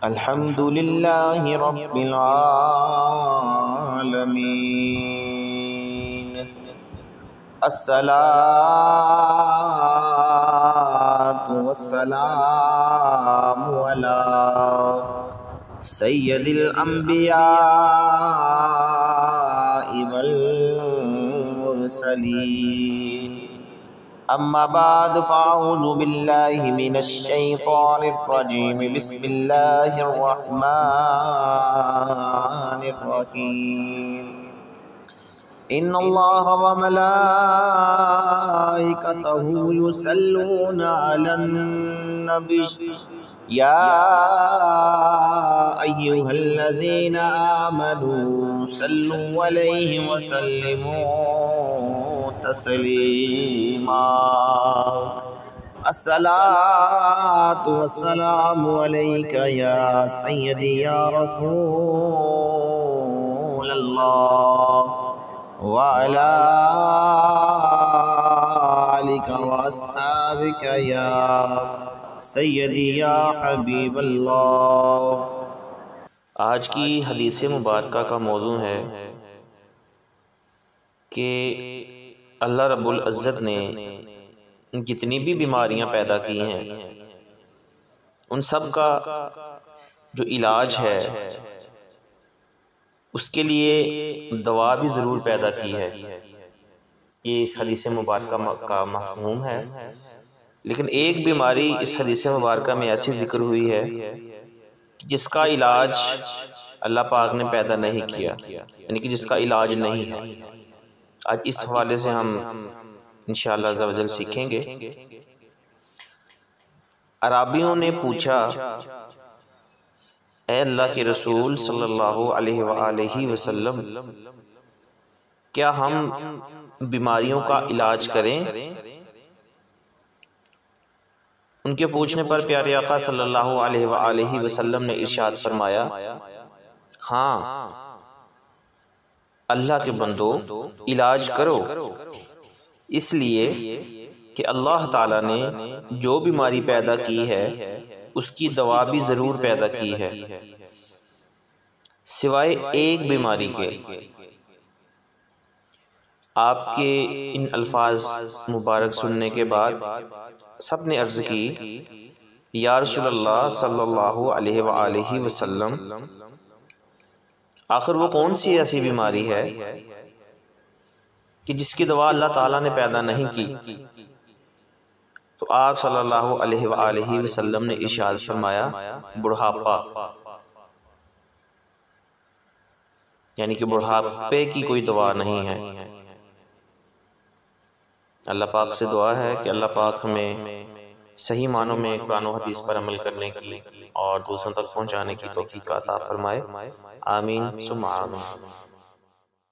अल्हम्दुलिल्लाहि रब्बिल आलमीन। अस्सलातु वस्सलामु अला सय्यदिल अंबियाइ वल मुरसलीन। अम्मा बाद फ़अऊज़ु बिल्लाहि मिनश शैतानिर रजीम। बिस्मिल्लाहिर रहमानिर रहीम। इन्नल्लाह व मलाइकतहु युसल्लूना अलन नबी या अय्युहल्लज़ीना आमनू सल्लु अलैहि व सल्लिमू तस्लीमा। अस्सलातु वस्सलामु अलैका या सय्यदी या रसूलल्लाह व अला आलिका व अस्हाबिका या सय्यदी या हबीबल्लाह। आज की हदीस मुबारका का मौजू है कि अल्लाह रब्बुल इज़्ज़त ने जितनी भी बीमारियां पैदा की हैं उन सब का जो इलाज है उसके लिए दवा भी ज़रूर पैदा की है। ये इस हदीस मुबारका का मफ़हूम है। लेकिन एक बीमारी इस हदीस मुबारका में ऐसी ज़िक्र हुई है जिसका इलाज अल्लाह पाक ने पैदा नहीं किया, यानी कि जिसका इलाज नहीं है। आज इस हवाले से हम इंशाअल्लाह अज़्ज़ा वजल सीखेंगे। अराबियों ने पूछा, ऐ अल्लाह के रसूल सल्लल्लाहु अलैहि वसल्लम, क्या हम बीमारियों का इलाज करें? उनके पूछने पर प्यारे आका सल्लल्लाहु अलैहि वसल्लम ने इरशाद फरमाया, हाँ अल्लाह के बंदो इलाज करो, इसलिए कि अल्लाह ताला ने जो बीमारी पैदा की है उसकी दवा भी ज़रूर पैदा की है, सिवाय एक बीमारी के। आपके इन अल्फाज मुबारक सुनने के बाद सब ने अर्ज़ की, या रसूलल्लाह सल्लल्लाहु अलैहि वसल्लम, आखिर वो कौन सी ऐसी बीमारी है कि जिसकी दवा अल्लाह ताला ने पैदा नहीं की? तो आप सल्लल्लाहु अलैहि वसल्लम ने इरशाद फरमाया, बुढ़ापा, यानी कि बुढ़ापे की कोई दवा नहीं है। अल्लाह पाक से दुआ है कि अल्लाह पाक हमें सही मानों में कुरान और हदीस पर अमल करने की और दूसरों तक पहुँचाने की तौफीक अता फरमाए। आमीन सुम्मा आमीन।